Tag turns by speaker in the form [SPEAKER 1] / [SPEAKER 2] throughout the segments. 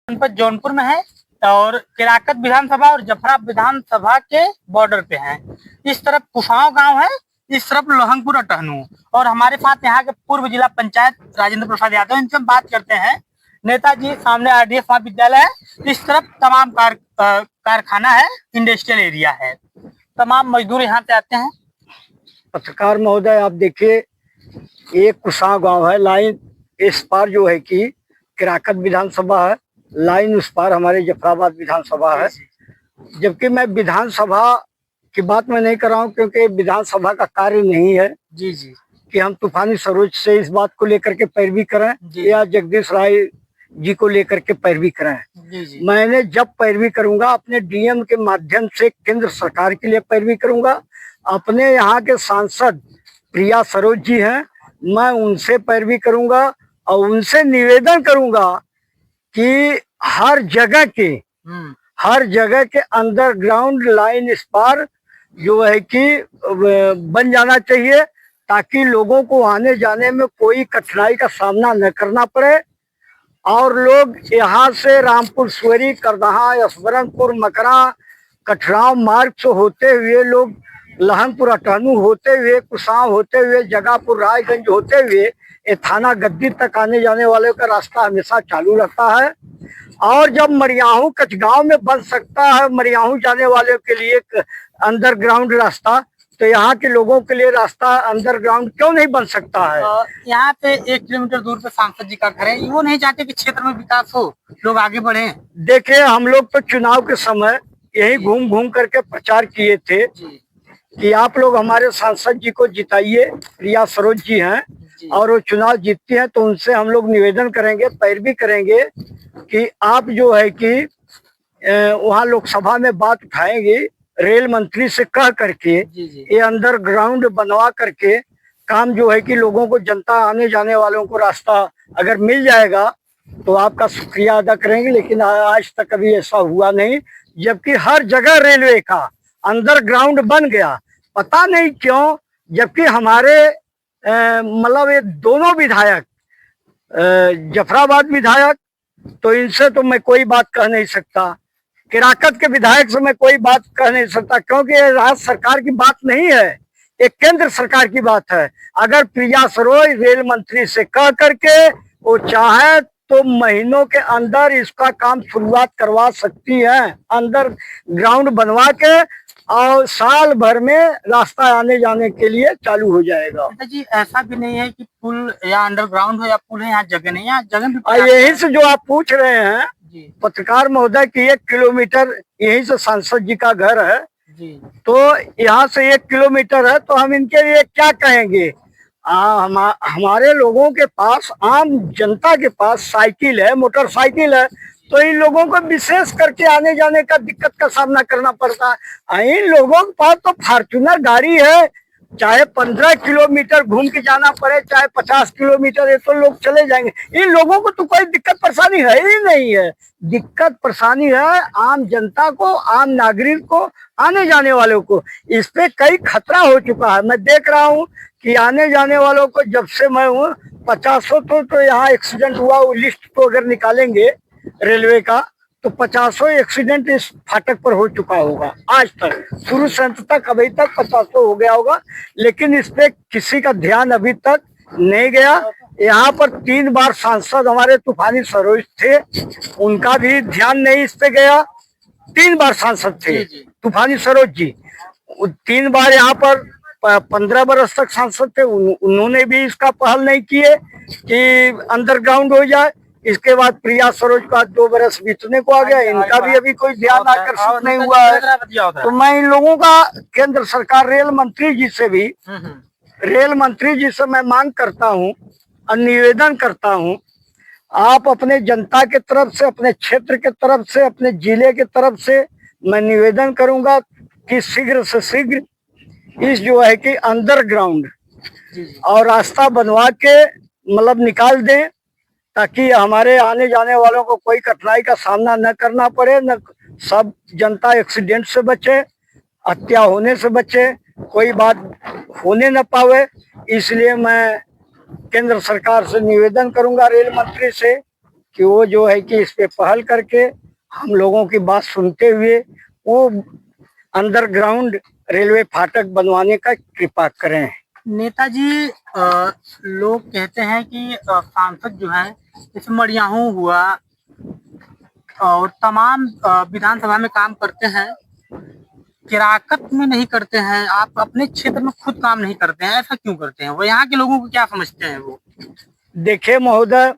[SPEAKER 1] जनपद जौनपुर में है और केराकत विधानसभा और जफरा विधानसभा के बॉर्डर पे है। इस तरफ कुसाव गांव है, इस तरफ लोहंगपुर अटहनू। और हमारे साथ यहाँ के पूर्व जिला पंचायत राजेंद्र प्रसाद यादव, इनसे हम बात करते हैं। नेताजी सामने आरडीएस महाविद्यालय है, इस तरफ तमाम कारखाना है, इंडस्ट्रियल एरिया है, तमाम मजदूर यहाँ से आते हैं।
[SPEAKER 2] पत्रकार महोदय, आप देखिए, एक कुसाव गांव है, लाइन इस पार जो है कि केराकत विधानसभा है, लाइन उस पार हमारे जफराबाद विधानसभा है। जबकि मैं विधानसभा की बात मैं नहीं कर रहा हूँ, क्योंकि विधानसभा का कार्य नहीं है
[SPEAKER 1] जी जी
[SPEAKER 2] कि हम तूफानी सरोज से इस बात को लेकर के पैरवी करें या जगदीश राय जी को लेकर के पैरवी करें।
[SPEAKER 1] जी।
[SPEAKER 2] मैंने जब पैरवी करूंगा अपने डीएम के माध्यम से केंद्र सरकार के लिए पैरवी करूंगा। अपने यहाँ के सांसद प्रिया सरोज जी हैं, मैं उनसे पैरवी करूंगा और उनसे निवेदन करूंगा कि हर जगह के अंडरग्राउंड लाइन इस पार जो है कि बन जाना चाहिए, ताकि लोगों को आने जाने में कोई कठिनाई का सामना न करना पड़े। और लोग यहाँ से रामपुर सुवरी, करदहा, यशवरनपुर, मकरा, कठराव मार्ग से होते हुए लोग लहंगपुर अटहनू होते हुए, कुसाव होते हुए, जगापुर, रायगंज होते हुए ये थाना गद्दी तक आने जाने वाले का रास्ता हमेशा चालू रहता है। और जब मरियाहू कचगांव में बन सकता है मरियाहू जाने वाले के लिए एक अंडरग्राउंड रास्ता, तो यहाँ के लोगों के लिए रास्ता अंडरग्राउंड क्यों नहीं बन सकता है?
[SPEAKER 1] यहाँ पे 1 किलोमीटर दूर पे सांसद जी का घर है, वो नहीं चाहते कि क्षेत्र में विकास हो, लोग आगे बढ़े।
[SPEAKER 2] देखिए, हम लोग तो चुनाव के समय यही घूम घूम करके प्रचार किए थे कि आप लोग हमारे सांसद जी को जिताइए। प्रिया सरोज जी हैं और वो चुनाव जीतती हैं, तो उनसे हम लोग निवेदन करेंगे, पैरवी करेंगे कि आप जो है कि वहाँ लोकसभा में बात उठाएंगे, रेल मंत्री से कह करके ये अंडरग्राउंड बनवा करके काम जो है कि लोगों को, जनता आने जाने वालों को रास्ता अगर मिल जाएगा तो आपका शुक्रिया अदा करेंगे। लेकिन आज तक कभी ऐसा हुआ नहीं, जबकि हर जगह रेलवे का अंडरग्राउंड बन गया, पता नहीं क्यों। जबकि हमारे मतलब ये दोनों विधायक, जफराबाद विधायक, तो इनसे तो मैं कोई बात कह नहीं सकता, केराकत के विधायक से मैं कोई बात कह नहीं सकता, क्योंकि ये राज्य सरकार की बात नहीं है, एक केंद्र सरकार की बात है। अगर प्रिया सरोज रेल मंत्री से कह करके वो चाहे तो महीनों के अंदर इसका काम शुरुआत करवा सकती है, अंदर ग्राउंड बनवा के, और साल भर में रास्ता आने जाने के लिए चालू हो जाएगा।
[SPEAKER 1] जी, ऐसा भी नहीं है कि पुल या अंडरग्राउंड हो या पुल है, यहाँ जगह नहीं है, यहाँ जगह भी।
[SPEAKER 2] यही से जो आप पूछ रहे हैं पत्रकार महोदय की 1 किलोमीटर यहीं से सांसद जी का घर है
[SPEAKER 1] जी,
[SPEAKER 2] तो यहाँ से 1 किलोमीटर है, तो हम इनके लिए क्या कहेंगे? हमारे लोगों के पास, आम जनता के पास साइकिल है, मोटरसाइकिल है, तो इन लोगों को विशेष करके आने जाने का दिक्कत का सामना करना पड़ता है। इन लोगों के पास तो फॉर्च्यूनर गाड़ी है, चाहे 15 किलोमीटर घूम के जाना पड़े, चाहे 50 किलोमीटर, ये तो लोग चले जाएंगे। इन लोगों को तो कोई दिक्कत परेशानी है ही नहीं है। दिक्कत परेशानी है आम जनता को, आम नागरिक को, आने जाने वालों को। इस पे कई खतरा हो चुका है। मैं देख रहा हूँ कि आने जाने वालों को, जब से मैं हूँ 50 तो यहाँ एक्सीडेंट हुआ, वो लिस्ट तो अगर निकालेंगे रेलवे का तो 50 एक्सीडेंट इस फाटक पर हो चुका होगा आज तक, शुरू से अंत तक अभी तक 50 हो गया होगा। लेकिन इस पे किसी का ध्यान अभी तक नहीं गया। यहाँ पर 3 बार सांसद हमारे तूफानी सरोज थे, उनका भी ध्यान नहीं इस पे गया। 3 बार सांसद थे तूफानी सरोज जी, 3 बार यहाँ पर 15 बरस तक सांसद थे, उन्होंने भी इसका पहल नहीं किए कि अंडरग्राउंड हो जाए। इसके बाद प्रिया सरोज का 2 बरस बीतने को आ गया, इनका भी अभी कोई ध्यान आकर्षित नहीं हुआ है। तो मैं इन लोगों का केंद्र सरकार रेल मंत्री जी से मैं मांग करता हूं और निवेदन करता हूं, आप अपने जनता के तरफ से, अपने क्षेत्र के तरफ से, अपने जिले के तरफ से मैं निवेदन करूंगा कि शीघ्र से शीघ्र इस जो है कि अंडरग्राउंड और रास्ता बनवा के मतलब निकाल दें, ताकि हमारे आने जाने वालों को कोई कठिनाई का सामना न करना पड़े, न सब जनता एक्सीडेंट से बचे, हत्या होने से बचे, कोई बात होने न पावे। इसलिए मैं केंद्र सरकार से निवेदन करूंगा, रेल मंत्री से, कि वो जो है कि इस पे पहल करके हम लोगों की बात सुनते हुए वो अंडरग्राउंड रेलवे फाटक बनवाने का कृपा करें।
[SPEAKER 1] नेताजी, लोग कहते हैं कि सांसद जो है जैसे मडियाहू हुआ और तमाम विधानसभा में काम करते हैं, किराकत में नहीं करते हैं। आप अपने क्षेत्र में खुद काम नहीं करते हैं, ऐसा क्यों करते हैं? वो यहाँ के लोगों को क्या समझते हैं वो?
[SPEAKER 2] देखिए महोदय,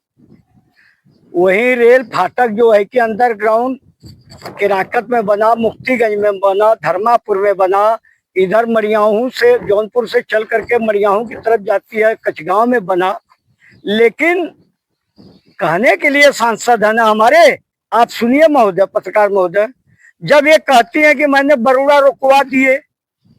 [SPEAKER 2] वही रेल फाटक जो है कि अंडरग्राउंड किराकत में बना, मुफ्तीगंज में बना, धर्मापुर में बना, इधर मडियाहू से जौनपुर से चल करके मडियाहू की तरफ जाती है, कचगांव में बना। लेकिन कहने के लिए सांसद है ना हमारे, आप सुनिए महोदय, पत्रकार महोदय, जब ये कहती है कि मैंने बरोड़ा रुकवा दिए,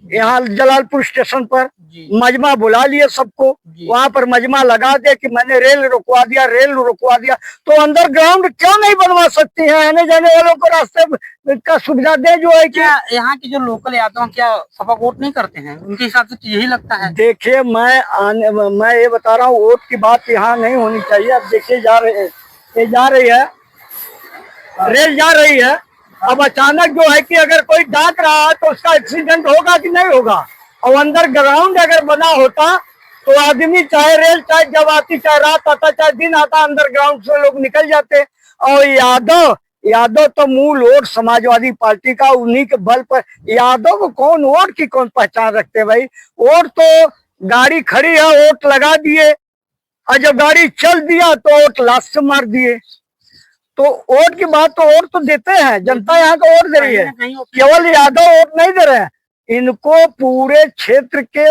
[SPEAKER 2] यहाँ जलालपुर स्टेशन पर मजमा बुला लिए सबको, वहां पर मजमा लगा दे कि मैंने रेल रुकवा दिया, रेल रुकवा दिया, तो अंडरग्राउंड क्यों नहीं बनवा सकती हैं? आने जाने वालों को रास्ते का सुविधा दे जो है कि
[SPEAKER 1] क्या यहाँ के जो लोकल यादव क्या सपा वोट नहीं करते हैं? उनके हिसाब से तो यही लगता है।
[SPEAKER 2] देखिए मैं ये बता रहा हूँ, वोट की बात यहाँ नहीं होनी चाहिए। अब देखिए ये जा रही है, रेल जा रही है। अब अचानक जो है कि अगर कोई डांट रहा है तो उसका एक्सीडेंट होगा कि नहीं होगा? और अंडरग्राउंड अगर बना होता तो आदमी चाहे रेल चाहे जब आती, चाहे रात आता, चाहे दिन आता, अंडरग्राउंड से लोग निकल जाते। और यादव तो मूल वोट समाजवादी पार्टी का, उन्हीं के बल पर। यादव को कौन वोट की कौन पहचान रखते भाई? वोट तो गाड़ी खड़ी है, वोट लगा दिए, और जब गाड़ी चल दिया तो वोट लास्ट से मार दिए। तो वोट की बात तो वोट तो देते हैं, जनता यहाँ का वोट दे रही है, केवल यादव वोट नहीं दे रहे हैं। इनको पूरे क्षेत्र के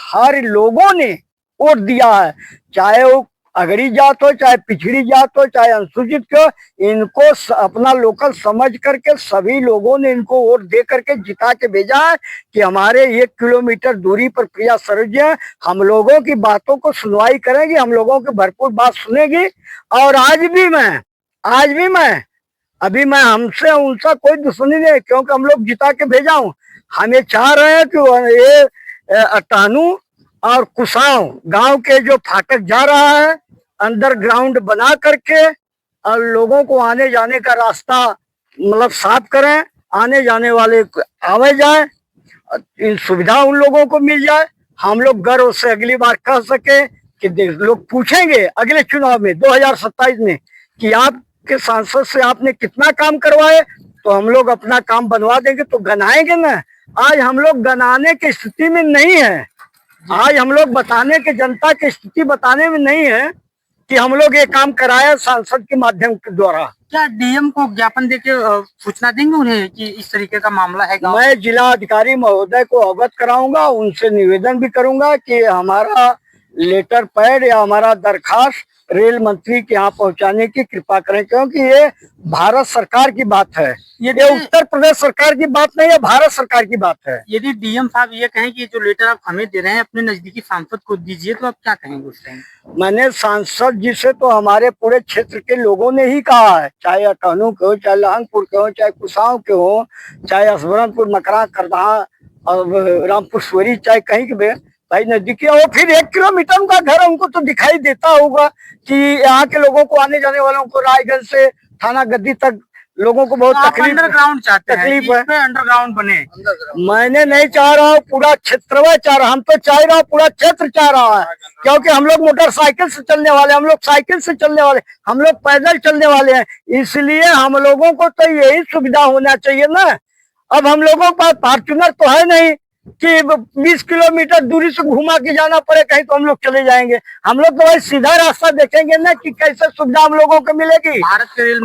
[SPEAKER 2] हर लोगों ने वोट दिया है, चाहे वो अगड़ी जात हो, चाहे पिछड़ी जात हो, चाहे अनुसूचित हो। इनको अपना लोकल समझ करके सभी लोगों ने इनको वोट दे करके जिता के भेजा है कि हमारे 1 किलोमीटर दूरी पर प्रिया सरोज है, हम लोगों की बातों को सुनवाई करेंगी, हम लोगों की भरपूर बात सुनेगी। और आज भी मैं अभी मैं हमसे उनका कोई दुश्मनी नहीं, क्योंकि हम लोग जिता के भेजा हूँ। हम ये चाह रहे हैं कि ये टहनू और कुसाव गांव के जो फाटक जा रहा है अंडरग्राउंड बना करके, और लोगों को आने जाने का रास्ता मतलब साफ करें, आने जाने वाले आवे जाए, इन सुविधा उन लोगों को मिल जाए। हम लोग गर्व से अगली बार कह सके कि लोग पूछेंगे अगले चुनाव में 2027 में कि आपके सांसद से आपने कितना काम करवाए, तो हम लोग अपना काम बनवा देंगे, तो गनाएंगे ना। आज हम लोग गनाने की स्थिति में नहीं है, आज हम लोग बताने के, जनता की स्थिति बताने में नहीं है कि हम लोग ये काम कराया सांसद के माध्यम के द्वारा।
[SPEAKER 1] क्या डीएम को ज्ञापन देके सूचना देंगे उन्हें कि इस तरीके का मामला है?
[SPEAKER 2] मैं जिला अधिकारी महोदय को अवगत कराऊंगा, उनसे निवेदन भी करूंगा कि हमारा लेटर पैड या हमारा दरखास्त रेल मंत्री के यहाँ पहुंचाने की कृपा करें, क्योंकि ये भारत सरकार की बात है, ये उत्तर प्रदेश सरकार की बात नहीं है, भारत सरकार की बात है।
[SPEAKER 1] यदि डीएम साहब ये कहें कि जो लेटर आप हमें दे रहे हैं अपने नजदीकी सांसद को दीजिए, तो आप क्या कहेंगे उस टाइम?
[SPEAKER 2] मैंने सांसद जी से तो हमारे पूरे क्षेत्र के लोगों ने ही कहा है, चाहे अटहनू के हो, चाहे लहंगपुर के हो, चाहे कुसाव के हो, चाहे असबरनपुर, मकरा, करदहा और रामपुर स्वरी, चाहे कहीं के भी भाई नजदीकी हो। फिर 1 किलोमीटर उनका घर है, उनको तो दिखाई देता होगा कि यहाँ के लोगों को, आने जाने वालों को, रायगंज से थाना गद्दी तक लोगों को बहुत
[SPEAKER 1] अंडरग्राउंड चाहते हैं,
[SPEAKER 2] तकलीफ है।
[SPEAKER 1] अंडरग्राउंड बने।
[SPEAKER 2] मैंने नहीं चाह रहा हूँ पूरा क्षेत्र चाह रहा, हम तो चाह रहा हूँ पूरा क्षेत्र चाह रहा है, क्योंकि हम लोग मोटरसाइकिल से चलने वाले, हम लोग साइकिल से चलने वाले, हम लोग पैदल चलने वाले हैं, इसलिए हम लोगों को तो यही सुविधा होना चाहिए ना। अब हम लोगों के पास फॉर्च्यूनर तो है नहीं कि 20 किलोमीटर दूरी से घुमा के जाना पड़े कहीं, तो हम लोग चले जाएंगे। हम लोग तो भाई सीधा रास्ता देखेंगे ना कि कैसे सुविधा हम लोगों को मिलेगी।
[SPEAKER 1] भारत के रेल